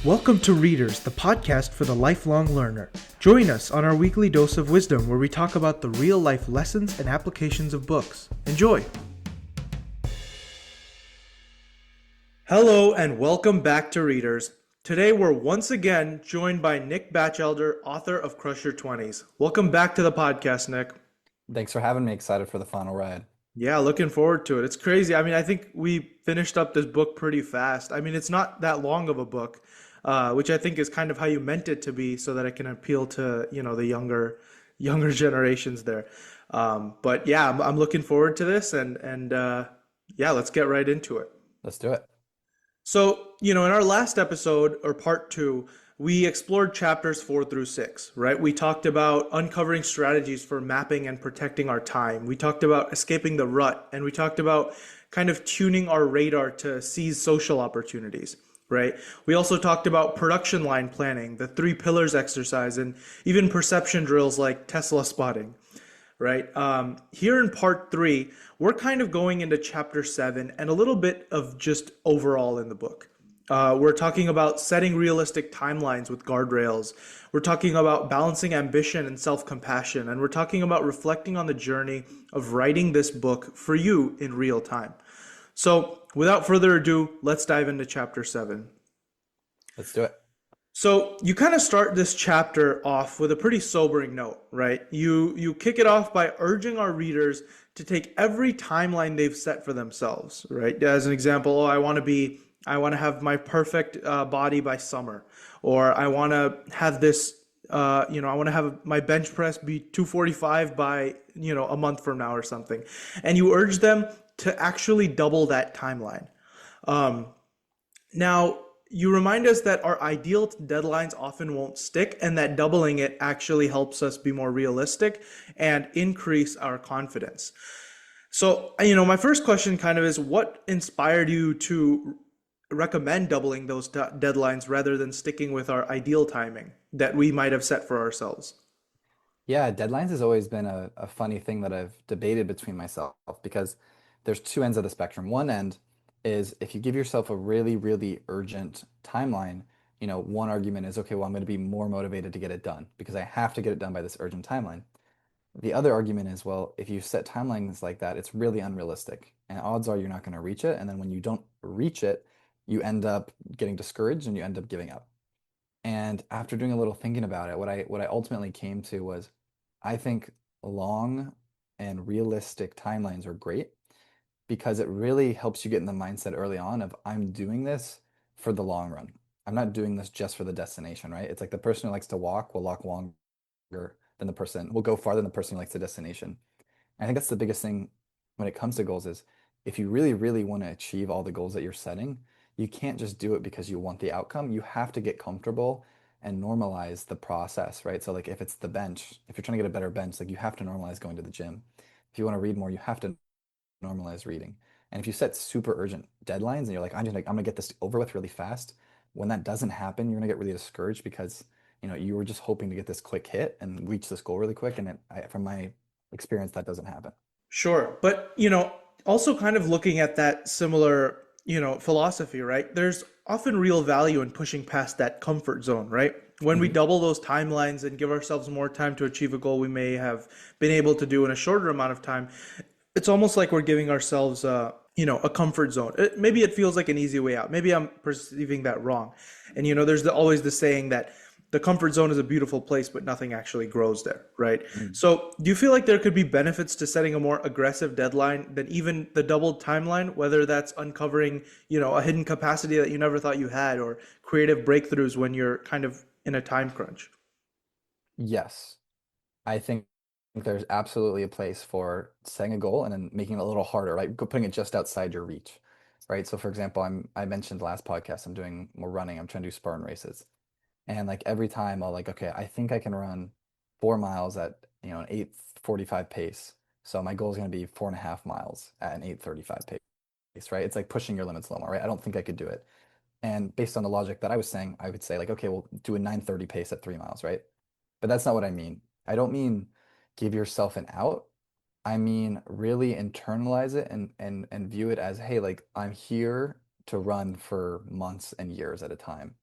Welcome to Readerzz, the podcast for the lifelong learner. Join us on our weekly dose of wisdom where we talk about the real-life lessons and applications of books. Enjoy! Hello and welcome back to Readerzz. Today we're once again joined by Nick Batchelder, author of Crush Your 20s. Welcome back to the podcast, Nick. Thanks for having me. Excited for the final ride. Yeah, looking forward to it. It's crazy. I think we finished up this book pretty fast. It's not that long of a book, which I think is kind of how you meant it to be, so that it can appeal to, the younger generations there. But yeah, I'm looking forward to this, and yeah, let's get right into it. Let's do it. So, in our last episode, or part two, we explored chapters 4 through 6, right? We talked about uncovering strategies for mapping and protecting our time. We talked about escaping the rut, and we talked about kind of tuning our radar to seize social opportunities, right? We also talked about production line planning, the 3 pillars exercise, and even perception drills like Tesla spotting, right? Here in part 3, we're kind of going into chapter 7 and a little bit of just overall in the book. We're talking about setting realistic timelines with guardrails. We're talking about balancing ambition and self-compassion. And we're talking about reflecting on the journey of writing this book for you in real time. So without further ado, let's dive into chapter 7. Let's do it. So you kind of start this chapter off with a pretty sobering note, right? You kick it off by urging our readers to take every timeline they've set for themselves, right? As an example, I want to have my perfect body by summer, or I want to have this, I want to have my bench press be 245 by, a month from now or something. And you urge them to actually double that timeline. Now, you remind us that our ideal deadlines often won't stick, and that doubling it actually helps us be more realistic and increase our confidence. So, my first question kind of is, what inspired you to recommend doubling those deadlines rather than sticking with our ideal timing that we might have set for ourselves? Yeah, deadlines has always been a funny thing that I've debated between myself because there's two ends of the spectrum. One end is if you give yourself a really, really urgent timeline, one argument is, okay, well, I'm going to be more motivated to get it done because I have to get it done by this urgent timeline. The other argument is, well, if you set timelines like that, it's really unrealistic. And odds are you're not going to reach it. And then when you don't reach it, you end up getting discouraged and you end up giving up. And after doing a little thinking about it, what I ultimately came to was I think long and realistic timelines are great because it really helps you get in the mindset early on of I'm doing this for the long run. I'm not doing this just for the destination, right? It's like the person who likes to walk will walk longer than the person will go farther than the person who likes the destination. I think that's the biggest thing when it comes to goals is if you really, really want to achieve all the goals that you're setting, you can't just do it because you want the outcome. You have to get comfortable and normalize the process, right? So like if it's the bench, if you're trying to get a better bench, like you have to normalize going to the gym. If you want to read more, you have to normalize reading. And if you set super urgent deadlines and you're like, I'm gonna get this over with really fast, when that doesn't happen, you're gonna get really discouraged because you were just hoping to get this quick hit and reach this goal really quick. And from my experience, that doesn't happen. Sure. But, also kind of looking at that similar, philosophy, right? There's often real value in pushing past that comfort zone, right? When we hmm double those timelines and give ourselves more time to achieve a goal we may have been able to do in a shorter amount of time, it's almost like we're giving ourselves a comfort zone. Maybe it feels like an easy way out. Maybe I'm perceiving that wrong. And there's always the saying that the comfort zone is a beautiful place, but nothing actually grows there, right? So do you feel like there could be benefits to setting a more aggressive deadline than even the doubled timeline, whether that's uncovering, a hidden capacity that you never thought you had, or creative breakthroughs when you're kind of in a time crunch? Yes, I think there's absolutely a place for setting a goal and then making it a little harder, right? Putting it just outside your reach, right? So for example, I mentioned last podcast, I'm doing more running. I'm trying to do Spartan races. And like every time I'll like, okay, I think I can run 4 miles at, an 8:45 pace. So my goal is going to be 4.5 miles at an 8:35 pace, right? It's like pushing your limits a little more, right? I don't think I could do it. And based on the logic that I was saying, I would say like, okay, we'll do a 9:30 pace at 3 miles, right? But that's not what I mean. I don't mean give yourself an out. I mean really internalize it and view it as, hey, like I'm here to run for months and years at a time.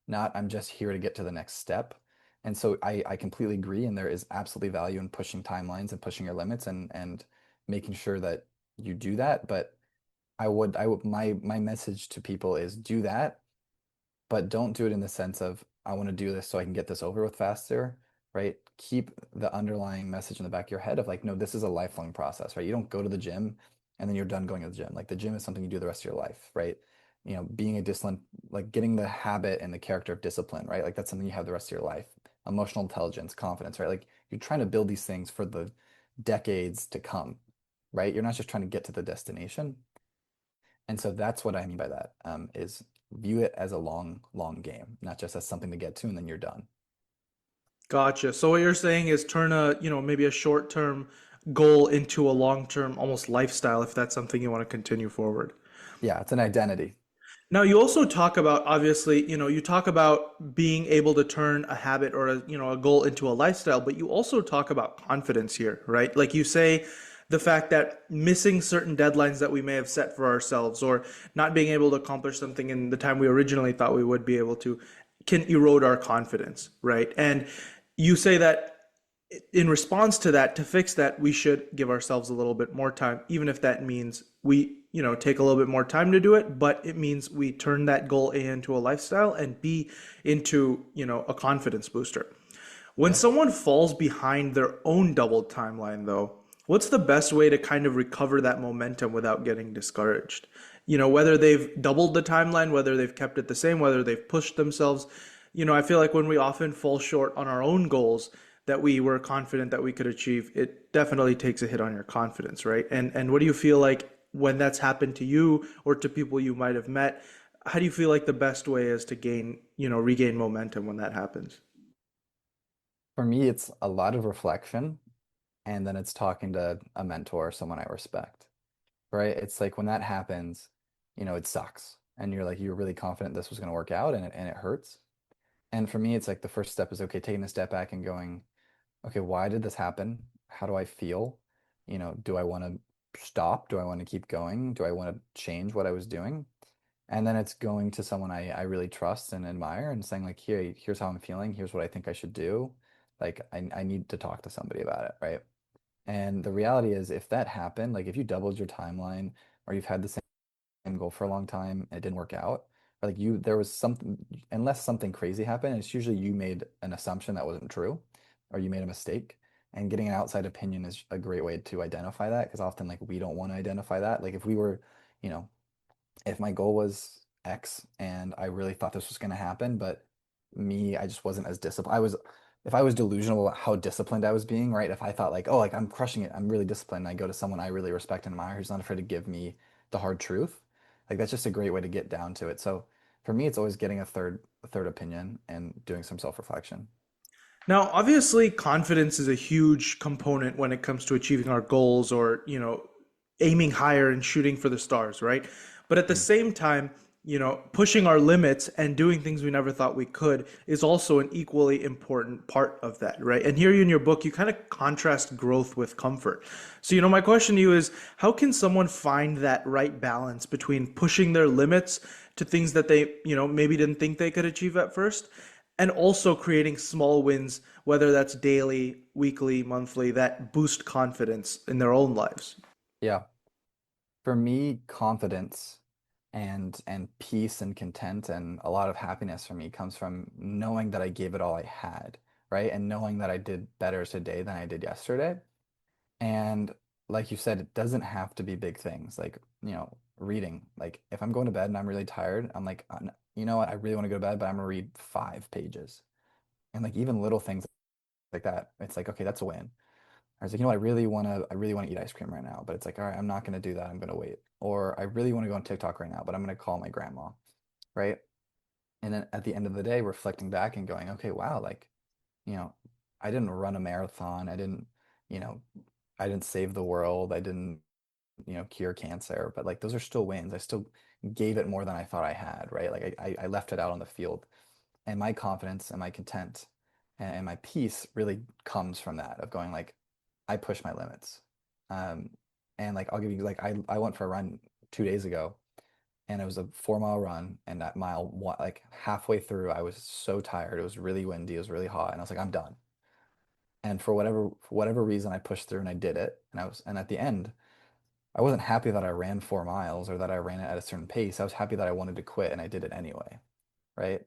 not I'm just here to get to the next step. And so I completely agree, and there is absolutely value in pushing timelines and pushing your limits and making sure that you do that. But my message to people is do that, but don't do it in the sense of I want to do this so I can get this over with faster, right? Keep the underlying message in the back of your head of like, no, this is a lifelong process, right? You don't go to the gym and then you're done going to the gym. Like the gym is something you do the rest of your life, right? Being a discipline, like getting the habit and the character of discipline, right? Like that's something you have the rest of your life. Emotional intelligence, confidence, right? Like you're trying to build these things for the decades to come, right? You're not just trying to get to the destination. And so that's what I mean by that, is view it as a long, long game, not just as something to get to and then you're done. Gotcha. So what you're saying is turn a, maybe a short-term goal into a long-term almost lifestyle if that's something you want to continue forward. Yeah, it's an identity. Now, you also talk about, obviously, you talk about being able to turn a habit or a goal into a lifestyle, but you also talk about confidence here, right? Like you say, the fact that missing certain deadlines that we may have set for ourselves or not being able to accomplish something in the time we originally thought we would be able to can erode our confidence, right? And you say that in response to that, to fix that, we should give ourselves a little bit more time, even if that means we, take a little bit more time to do it, but it means we turn that goal A into a lifestyle and B into, a confidence booster. When Yep. someone falls behind their own doubled timeline, though, what's the best way to kind of recover that momentum without getting discouraged? Whether they've doubled the timeline, whether they've kept it the same, whether they've pushed themselves. I feel like when we often fall short on our own goals that we were confident that we could achieve, it definitely takes a hit on your confidence, right? And what do you feel like when that's happened to you or to people you might have met? How do you feel like the best way is to regain momentum when that happens? For me, it's a lot of reflection and then it's talking to a mentor, someone I respect, right? It's like when that happens, it sucks. And you're like, you're really confident this was going to work out and it hurts. And for me, it's like the first step is okay, taking a step back and going, okay, why did this happen? How do I feel? Do I want to stop? Do I want to keep going? Do I want to change what I was doing? And then it's going to someone I really trust and admire and saying like, here's how I'm feeling. Here's what I think I should do. Like I need to talk to somebody about it, right? And the reality is if that happened, like if you doubled your timeline or you've had the same goal for a long time and it didn't work out, or like there was something, unless something crazy happened, it's usually you made an assumption that wasn't true or you made a mistake. And getting an outside opinion is a great way to identify that because often like we don't want to identify that. Like if we were, you know, if my goal was X and I really thought this was going to happen, but I just wasn't as disciplined. If I was delusional about how disciplined I was being, right? If I thought like, oh, like I'm crushing it, I'm really disciplined, and I go to someone I really respect and admire who's not afraid to give me the hard truth, like that's just a great way to get down to it. So for me, it's always getting a third opinion and doing some self-reflection. Now, obviously, confidence is a huge component when it comes to achieving our goals or, aiming higher and shooting for the stars, right? But at the Mm. same time, pushing our limits and doing things we never thought we could is also an equally important part of that, right? And here in your book, you kind of contrast growth with comfort. So, my question to you is how can someone find that right balance between pushing their limits to things that they, maybe didn't think they could achieve at first, and also creating small wins, whether that's daily, weekly, monthly, that boost confidence in their own lives. Yeah. For me, confidence and peace and content and a lot of happiness for me comes from knowing that I gave it all I had, right? And knowing that I did better today than I did yesterday. And like you said, it doesn't have to be big things like, reading. Like if I'm going to bed and I'm really tired, I'm like, you know what? I really want to go to bed, but I'm gonna read 5 pages." And like even little things like that, it's like, okay, that's a win. I was like, I really want to eat ice cream right now, but it's like, all right, I'm not going to do that. I'm going to wait. Or I really want to go on TikTok right now, but I'm going to call my grandma, right? And then at the end of the day, reflecting back and going, okay, wow, like, you know, I didn't run a marathon. You know, I didn't save the world. I didn't, cure cancer, but like those are still wins. I still gave it more than I thought I had, right? Like I left it out on the field. And my confidence and my content and my peace really comes from that of going like I push my limits. um and like I'll give you like I went for a run 2 days ago and it was a 4 mile run. And that mile, like halfway through, I was so tired. It was really windy. It was really hot, and I was like, I'm done. And for whatever reason, I pushed through and I did it. And at the end, I wasn't happy that I ran 4 miles or that I ran it at a certain pace. I was happy that I wanted to quit and I did it anyway, right?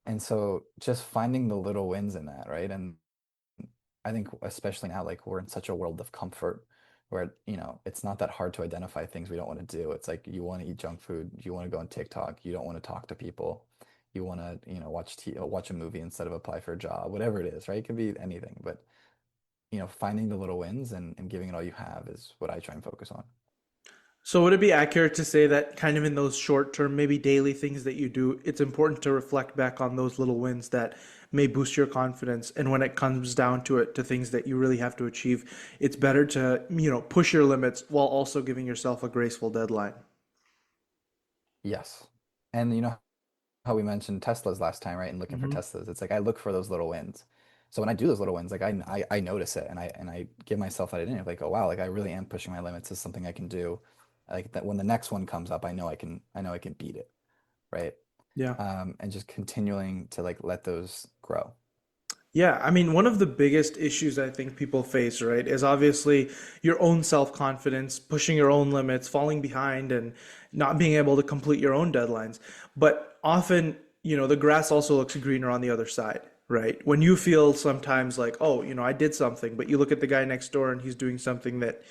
And so just finding the little wins in that, right? And I think especially now, like we're in such a world of comfort where, it's not that hard to identify things we don't want to do. It's like you want to eat junk food, you want to go on TikTok, you don't want to talk to people, you want to, watch a movie instead of apply for a job, whatever it is, right? It could be anything, but finding the little wins and giving it all you have is what I try and focus on. So would it be accurate to say that kind of in those short term, maybe daily things that you do, it's important to reflect back on those little wins that may boost your confidence. And when it comes down to it, to things that you really have to achieve, it's better to, push your limits while also giving yourself a graceful deadline. Yes. And how we mentioned Teslas last time, right? And looking for Hmm. Teslas. It's like I look for those little wins. So when I do those little wins, like I notice it and I give myself that identity of like, oh wow, like I really am pushing my limits. This is something I can do. Like that when the next one comes up, I know I can beat it, right? Yeah. And just continuing to like let those grow. Yeah, I mean, one of the biggest issues I think people face, right, is obviously your own self-confidence, pushing your own limits, falling behind, and not being able to complete your own deadlines. But often, the grass also looks greener on the other side, right? When you feel sometimes like, oh, I did something, but you look at the guy next door and he's doing something that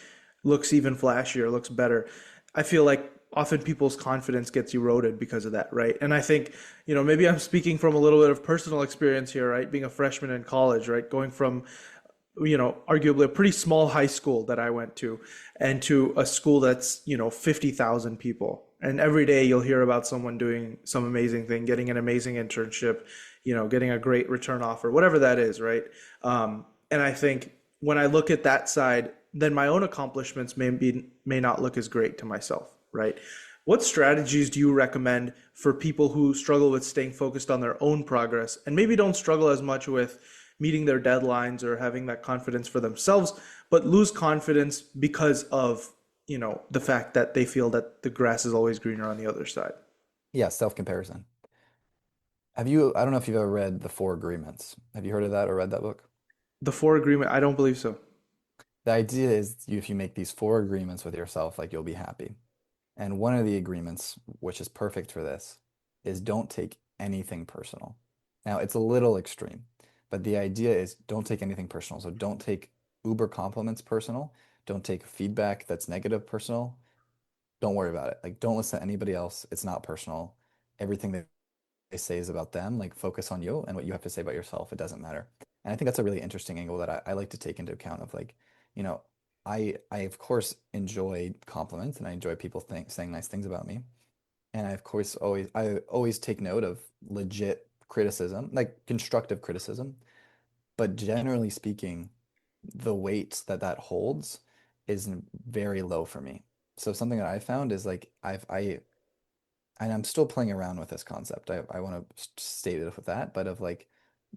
looks even flashier, looks better. I feel like often people's confidence gets eroded because of that, right? And I think, maybe I'm speaking from a little bit of personal experience here, right? Being a freshman in college, right? Going from, arguably a pretty small high school that I went to and to a school that's, 50,000 people. And every day you'll hear about someone doing some amazing thing, getting an amazing internship, getting a great return offer, whatever that is, right? And I think when I look at that side, then my own accomplishments may not look as great to myself, right? What strategies do you recommend for people who struggle with staying focused on their own progress and maybe don't struggle as much with meeting their deadlines or having that confidence for themselves, but lose confidence because of, the fact that they feel that the grass is always greener on the other side? Yeah, self-comparison. I don't know if you've ever read The Four Agreements. Have you heard of that or read that book? The four agreement, I don't believe so. The idea is if you make these four agreements with yourself, like you'll be happy. And one of the agreements, which is perfect for this, is don't take anything personal. Now, it's a little extreme, but the idea is don't take anything personal. So don't take Uber compliments personal. Don't take feedback that's negative personal. Don't worry about it. Like, don't listen to anybody else. It's not personal. Everything that they say is about them. Like, focus on you and what you have to say about yourself. It doesn't matter. And I think that's a really interesting angle that I like to take into account of like, you know, I of course enjoy compliments and I enjoy people saying nice things about me. And I always take note of legit criticism, like constructive criticism. But generally speaking, the weight that that holds is very low for me. So something that I found is like and I'm still playing around with this concept. I want to state it with that, but of like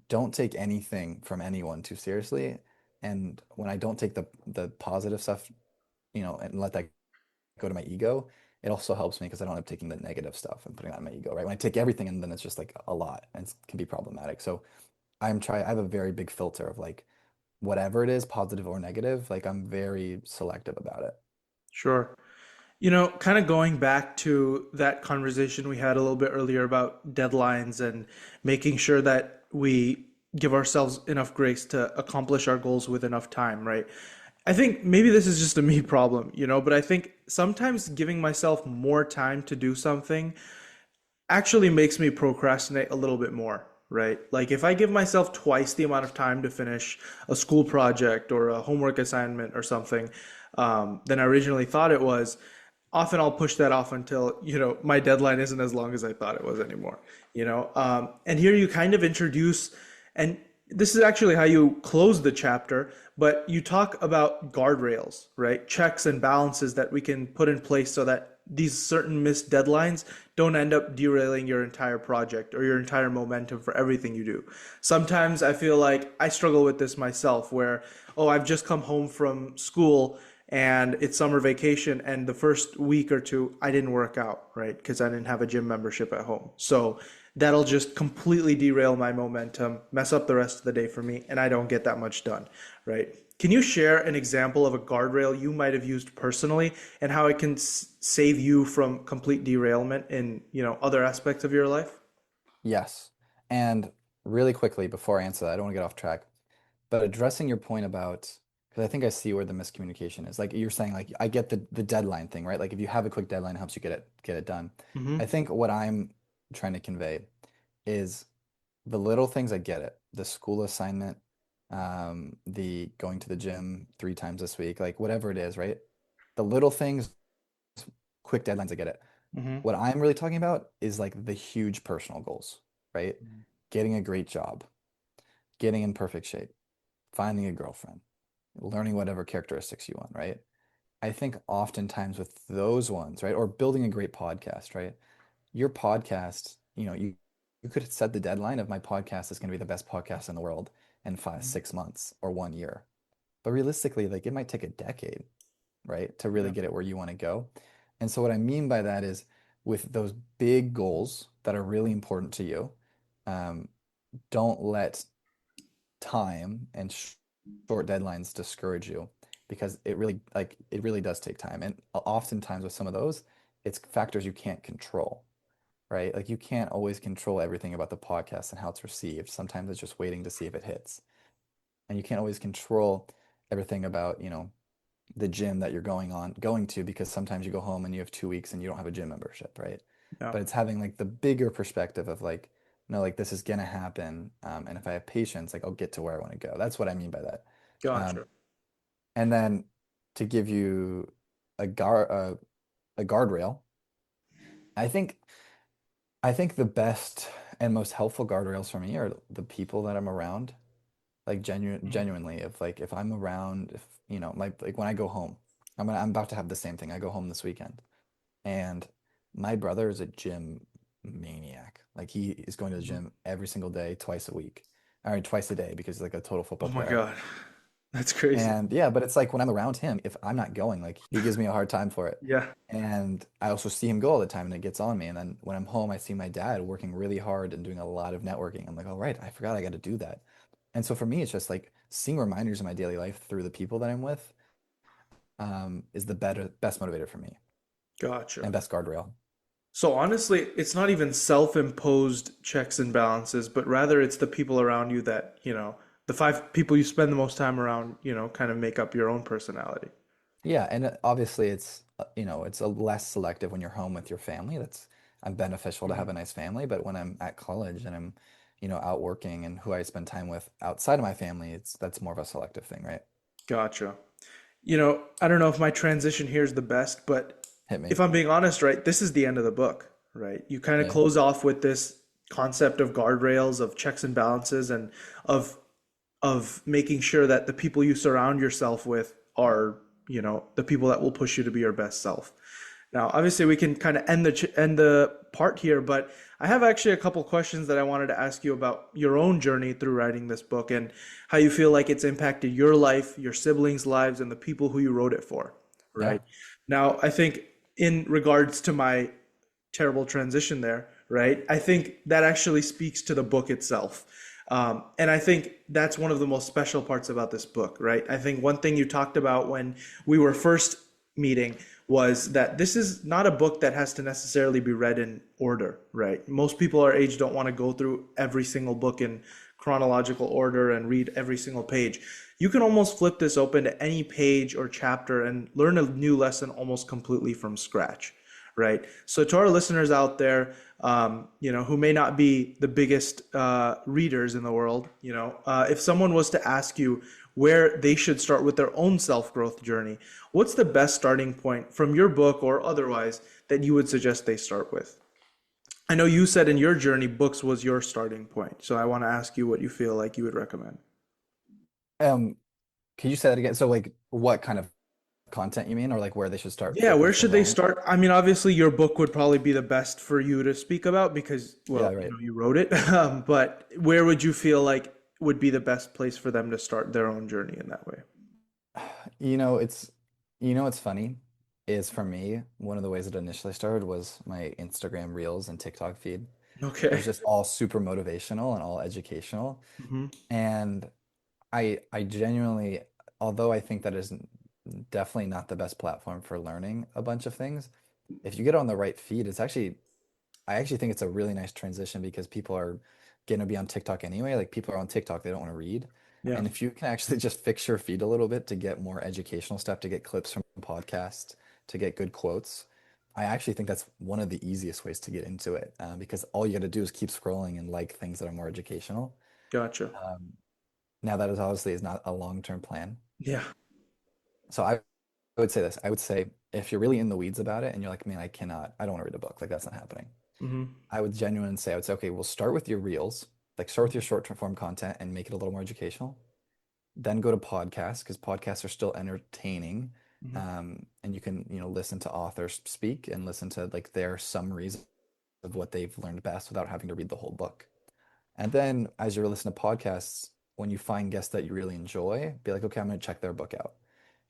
don't take anything from anyone too seriously. And when I don't take the positive stuff, and let that go to my ego, it also helps me because I don't end up taking the negative stuff and putting that in my ego, right? When I take everything and then it's just like a lot and it can be problematic. So I have a very big filter of like whatever it is, positive or negative, like I'm very selective about it. Sure. Kind of going back to that conversation we had a little bit earlier about deadlines and making sure that we give ourselves enough grace to accomplish our goals with enough time, right? I think maybe this is just a me problem, but I think sometimes giving myself more time to do something actually makes me procrastinate a little bit more, right? Like if I give myself twice the amount of time to finish a school project or a homework assignment or something than I originally thought it was, often I'll push that off until, my deadline isn't as long as I thought it was anymore, and here you kind of introduce, and this is actually how you close the chapter, but you talk about guardrails, right? Checks and balances that we can put in place so that these certain missed deadlines don't end up derailing your entire project or your entire momentum for everything you do. Sometimes I feel like I struggle with this myself where, oh, I've just come home from school and it's summer vacation, and the first week or two I didn't work out, right? Because I didn't have a gym membership at home. So that'll just completely derail my momentum, mess up the rest of the day for me, and I don't get that much done, right? Can you share an example of a guardrail you might have used personally and how it can save you from complete derailment in, other aspects of your life? Yes. And really quickly before I answer that, I don't want to get off track, but addressing your point about, because I think I see where the miscommunication is. Like you're saying, like I get the deadline thing, right? Like if you have a quick deadline, it helps you get it done. I Hmm. think what I'm trying to convey is the little things. I get it. The school assignment, the going to the gym 3 times this week, like whatever it is, right? The little things, quick deadlines, I get it. Hmm. What I'm really talking about is like the huge personal goals, right? Getting a great job, getting in perfect shape, finding a girlfriend, learning whatever characteristics you want, right? I think oftentimes with those ones, right, or building a great podcast, right? Your podcast, you could set the deadline of my podcast is going to be the best podcast in the world in five, Hmm. 6 months or one year. But realistically, like it might take a decade, right, to really Yeah. get it where you want to go. And so what I mean by that is with those big goals that are really important to you, um, don't let time and short deadlines discourage you because it really does take time. And oftentimes with some of those, it's factors you can't control, right? Like you can't always control everything about the podcast and how it's received. Sometimes it's just waiting to see if it hits. And you can't always control everything about, the gym that you're going to because sometimes you go home and you have 2 weeks and you don't have a gym membership, right? Yeah. But it's having like the bigger perspective of like, no, like this is gonna happen, and if I have patience, like I'll get to where I want to go. That's what I mean by that. Um, Gotcha. and then to give you a guard a guardrail, I think I think the best and most helpful guardrails for me are the people that I'm around. Like genuinely, if I'm around, if my like when I go home, I'm about to have the same thing. I go home this weekend, and my brother is a gym maniac. Like he is going to the Mhm. gym every single day, twice a week, I mean twice a day because he's like a total Oh football my player. God. That's crazy. And yeah, but it's like when I'm around him, if I'm not going, like he gives me a hard time for it. Yeah. And I also see him go all the time and it gets on me. And then when I'm home, I see my dad working really hard and doing a lot of networking. I'm like, all right, I forgot I got to do that. And so for me, it's just like seeing reminders in my daily life through the people that I'm with, is the best motivator for me Gotcha. and best guardrail. So honestly, it's not even self-imposed checks and balances, but rather it's the people around you that, the five people you spend the most time around, kind of make up your own personality. Yeah, and obviously it's a less selective when you're home with your family. That's beneficial to have Mhm. a nice family, but when I'm at college and I'm, out working and who I spend time with outside of my family, that's more of a selective thing, right? Gotcha. I don't know if my transition here is the best, but Hit if me. I'm being honest, right, this is the end of the book, right? You kind of Okay. close off with this concept of guardrails, of checks and balances, and of making sure that the people you surround yourself with are, the people that will push you to be your best self. Now, obviously, we can kind of end the part here, but I have actually a couple questions that I wanted to ask you about your own journey through writing this book and how you feel like it's impacted your life, your siblings' lives, and the people who you wrote it for, Yeah. right? Now, I think in regards to my terrible transition there, right? I think that actually speaks to the book itself. And I think that's one of the most special parts about this book, right? I think one thing you talked about when we were first meeting was that this is not a book that has to necessarily be read in order, right? Most people our age don't want to go through every single book in chronological order and read every single page. You can almost flip this open to any page or chapter and learn a new lesson almost completely from scratch, right? So to our listeners out there, who may not be the biggest readers in the world, if someone was to ask you where they should start with their own self-growth journey, what's the best starting point from your book or otherwise that you would suggest they start with? I know you said in your journey, books was your starting point. So I want to ask you what you feel like you would recommend. Um, can you say that again? So like what kind of content you mean or like where they should start Yeah, where focusing should their they own? start? I mean, obviously, your book would probably be the best for you to speak about because, Yeah, well, right. you wrote it. But where would you feel like would be the best place for them to start their own journey in that way? You know, it's You know what's funny is for me, one of the ways it initially started was my Instagram Reels and TikTok feed. It Okay. was just all super motivational and all educational. Hmm. And I genuinely, although I think that is definitely not the best platform for learning a bunch of things, if you get on the right feed, I actually think it's a really nice transition because people are going to be on TikTok anyway. Like people are on TikTok, they don't want to read. Yeah. And if you can actually just fix your feed a little bit to get more educational stuff, to get clips from podcasts, to get good quotes, I actually think that's one of the easiest ways to get into it because all you got to do is keep scrolling and like things that are more educational. Gotcha. Um, Now that is obviously is not a long-term plan. Yeah. So I would say this. I would say if you're really in the weeds about it and you're like, man, I don't want to read a book. Like that's not happening. Hmm. I would genuinely say, I would say, okay, we'll start with your reels, like start with your short form content and make it a little more educational. Then go to podcasts because podcasts are still entertaining. Hmm. And you can, listen to authors speak and listen to like their summaries of what they've learned best without having to read the whole book. And then as you're listening to podcasts, when you find guests that you really enjoy, be like, okay, I'm going to check their book out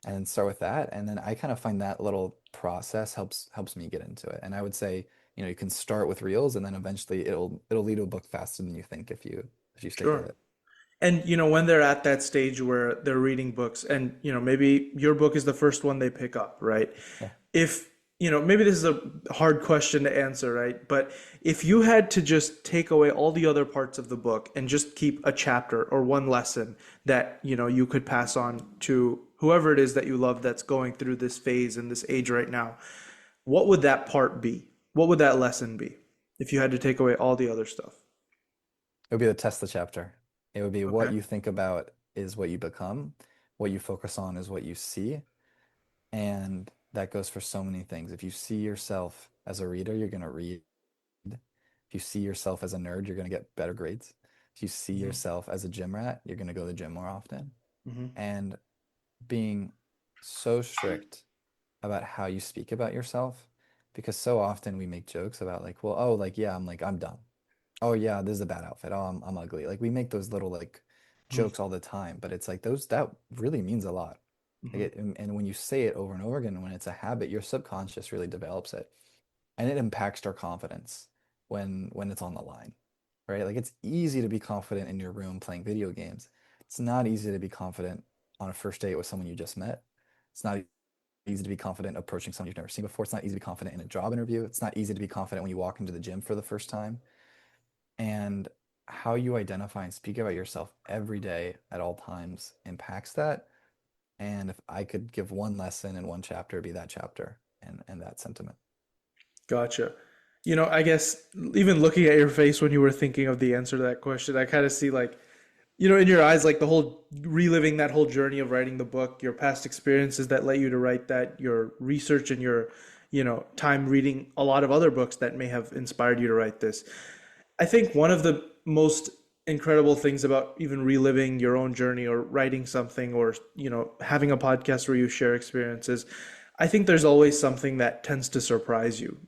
and then start with that. And then I kind of find that little process helps me get into it. And I would say, you can start with reels and then eventually it'll lead to a book faster than you think if you stick with Sure. it. And when they're at that stage where they're reading books and maybe your book is the first one they pick up, right? Yeah. If maybe this is a hard question to answer, right? But if you had to just take away all the other parts of the book and just keep a chapter or one lesson that you could pass on to whoever it is that you love that's going through this phase and this age right now, what would that part be? What would that lesson be if you had to take away all the other stuff? It would be the test the chapter. It would be what Okay. you think about is what you become, what you focus on is what you see. And that goes for so many things. If you see yourself as a reader, you're going to read. If you see yourself as a nerd, you're going to get better grades. If you see Hmm. yourself as a gym rat, you're going to go to the gym more often. Hmm. And being so strict about how you speak about yourself, because so often we make jokes about like, well, oh, like, yeah, I'm done. Oh, yeah, this is a bad outfit. Oh, I'm ugly. Like we make those little like jokes all the time, but it's like that really means a lot. Like Hmm. and when you say it over and over again, when it's a habit, your subconscious really develops it and it impacts our confidence when it's on the line, right? Like it's easy to be confident in your room playing video games. It's not easy to be confident on a first date with someone you just met. It's not easy to be confident approaching someone you've never seen before. It's not easy to be confident in a job interview. It's not easy to be confident when you walk into the gym for the first time. And how you identify and speak about yourself every day at all times impacts that. And if I could give one lesson in one chapter, it'd be that chapter and that sentiment. Gotcha. I guess even looking at your face when you were thinking of the answer to that question, I kind of see like, in your eyes, like the whole reliving that whole journey of writing the book, your past experiences that led you to write that, your research and your, time reading a lot of other books that may have inspired you to write this. I think one of the most incredible things about even reliving your own journey or writing something or, having a podcast where you share experiences, I think there's always something that tends to surprise you,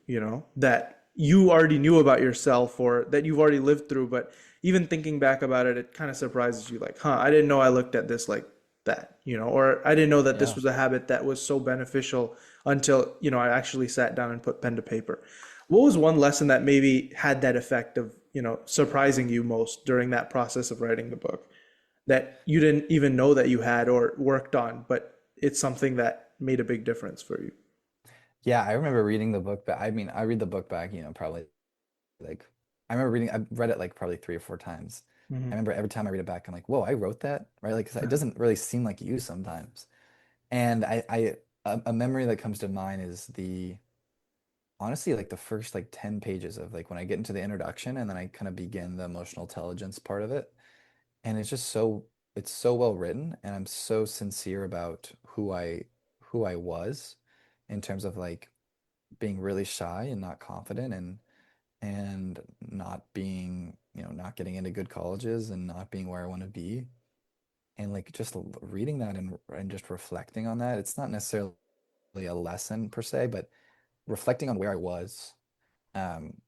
that you already knew about yourself or that you've already lived through, but even thinking back about it, it kind of surprises you like, huh, I didn't know I looked at this like that, or I didn't know that this Yeah. was a habit that was so beneficial until, I actually sat down and put pen to paper. What was one lesson that maybe had that effect of, surprising you most during that process of writing the book that you didn't even know that you had or worked on, but it's something that made a big difference for you? Yeah, I remember reading the book, but I mean, I read the book back, probably like I remember reading, I read it like probably 3 or 4 times. I Hmm. remember every time I read it back, I'm like, whoa, I wrote that, right? Like, 'cause it doesn't really seem like you sometimes. And a memory that comes to mind is honestly, like the first like 10 pages of like when I get into the introduction and then I kind of begin the emotional intelligence part of it. And it's so well written and I'm so sincere about who I was in terms of like being really shy and not confident and not being, not getting into good colleges and not being where I want to be. And like just reading that and just reflecting on that, it's not necessarily a lesson per se, but reflecting on where I um,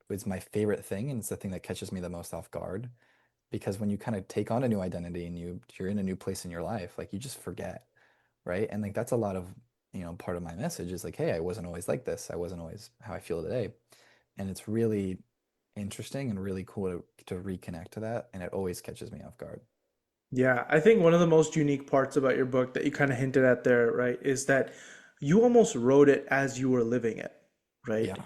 was my favorite thing, and it's the thing that catches me the most off guard. Because when you kind of take on a new identity and you're in a new place in your life, like you just forget, right? And like that's a lot of, part of my message is like, hey, I wasn't always like this. I wasn't always how I feel today. And it's really interesting and really cool to reconnect to that. And it always catches me off guard. Yeah, I think one of the most unique parts about your book that you kind of hinted at there, right, is that you almost wrote it as you were living it, right? Yeah,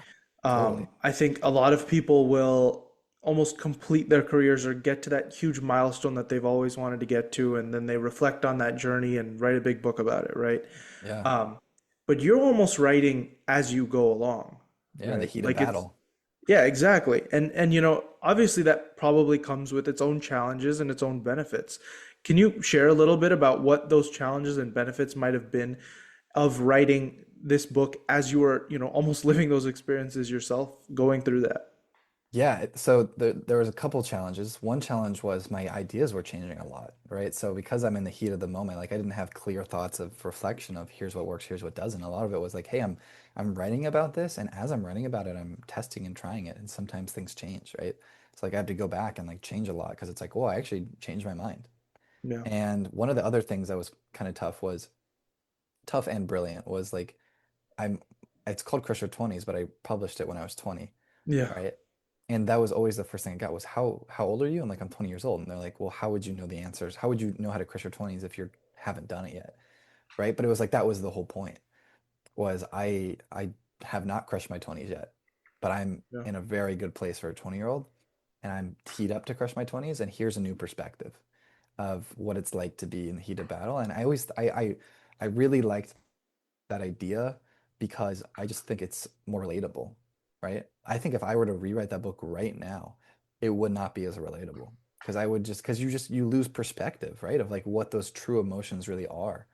totally. I think a lot of people will almost complete their careers or get to that huge milestone that they've always wanted to get to, and then they reflect on that journey and write a big book about it, right? Yeah. Um, but you're almost writing as you go along, Yeah. In the right? heat of Like it's battle. yeah, exactly. And obviously that probably comes with its own challenges and its own benefits. Can you share a little bit about what those challenges and benefits might have been of writing this book as you were, almost living those experiences yourself, going through that? Yeah, so there was a couple challenges. One challenge was my ideas were changing a lot, right? So because I'm in the heat of the moment, like I didn't have clear thoughts of reflection of here's what works, here's what doesn't. A lot of it was like, hey, I'm writing about this, and as I'm writing about it, I'm testing and trying it, and sometimes things change, right? It's like I had to go back and like change a lot because it's like, oh, I actually changed my mind. Yeah. And one of the other things that was kind of tough and brilliant was like I'm it's called Crush Your 20s, but I published it when I was 20, Yeah. right? And that was always the first thing I got was how old are you? And like I'm 20 years old. And they're like, well, how would you know the answers? How would you know how to crush your 20s if you haven't done it yet? Right? But it was like that was the whole point was I have not crushed my 20s yet, but I'm Yeah. in a very good place for a 20-year-old and I'm teed up to crush my 20s and here's a new perspective of what it's like to be in the heat of battle. And I really liked that idea because I just think it's more relatable, right? I think if I were to rewrite that book right now, it would not be as relatable because I would just you lose perspective, right? Of like what those true emotions really are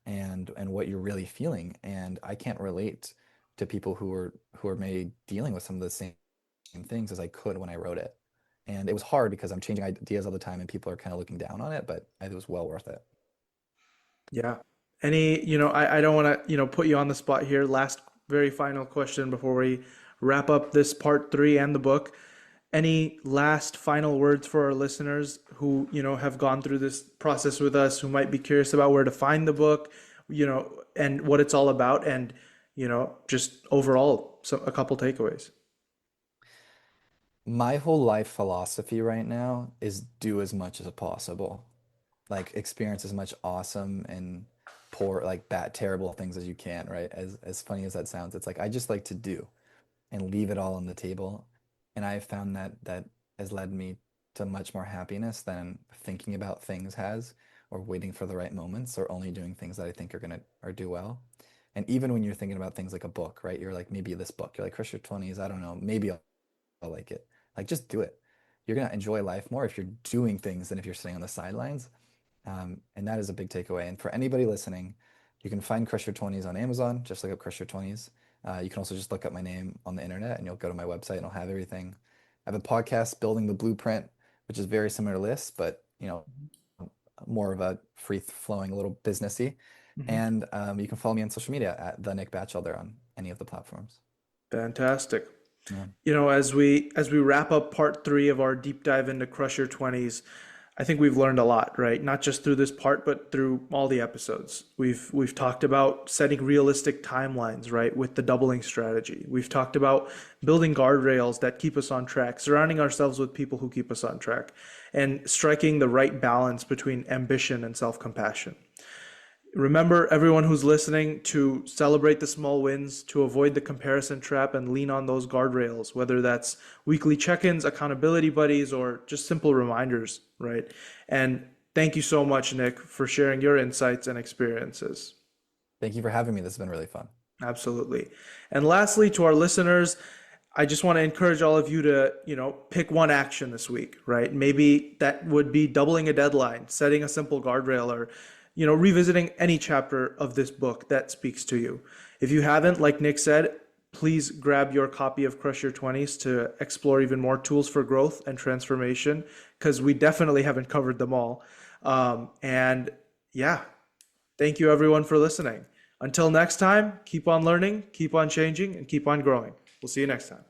and what you're really feeling. And I can't relate to people who are maybe dealing with some of the same things as I could when I wrote it. And it was hard because I'm changing ideas all the time and people are kind of looking down on it, but it was well worth it. Yeah. I don't want to, put you on the spot here. Last, very final question before we wrap up this part three and the book. Any last final words for our listeners who, have gone through this process with us, who might be curious about where to find the book, and what it's all about, and, just overall, so a couple takeaways. My whole life philosophy right now is do as much as possible. Like experience as much awesome and poor, like bad, terrible things as you can, right? As funny as that sounds, it's like I just like to do and leave it all on the table. And I've found that that has led me to much more happiness than thinking about things has, or waiting for the right moments, or only doing things that I think are gonna or do well. And even when you're thinking about things like a book, right? You're like, maybe this book, you're like, Crush Your 20s, I don't know, maybe I'll like it. Like, just do it. You're gonna enjoy life more if you're doing things than if you're sitting on the sidelines. And that is a big takeaway. And for anybody listening, you can find Crush Your 20s on Amazon. Just look up Crush Your 20s. You can also just look up my name on the internet and you'll go to my website and I'll have everything. I have a podcast, Building the Blueprint, which is very similar to this, but more of a free flowing, a little businessy. Mhm. And you can follow me on social media at the Nick Batchelder on any of the platforms. Fantastic. Yeah. As we wrap up part three of our deep dive into Crush Your 20s, I think we've learned a lot, right? Not just through this part, but through all the episodes. We've talked about setting realistic timelines, right, with the doubling strategy. We've talked about building guardrails that keep us on track, surrounding ourselves with people who keep us on track, and striking the right balance between ambition and self-compassion. Remember, everyone who's listening, to celebrate the small wins, to avoid the comparison trap, and lean on those guardrails, whether that's weekly check ins, accountability buddies, or just simple reminders, right? And thank you so much, Nick, for sharing your insights and experiences. Thank you for having me. This has been really fun. Absolutely. And lastly, to our listeners, I just want to encourage all of you to, pick one action this week, right? Maybe that would be doubling a deadline, setting a simple guardrail, or, revisiting any chapter of this book that speaks to you. If you haven't, like Nick said, please grab your copy of Crush Your 20s to explore even more tools for growth and transformation, because we definitely haven't covered them all. And yeah, thank you everyone for listening. Until next time, keep on learning, keep on changing, and keep on growing. We'll see you next time.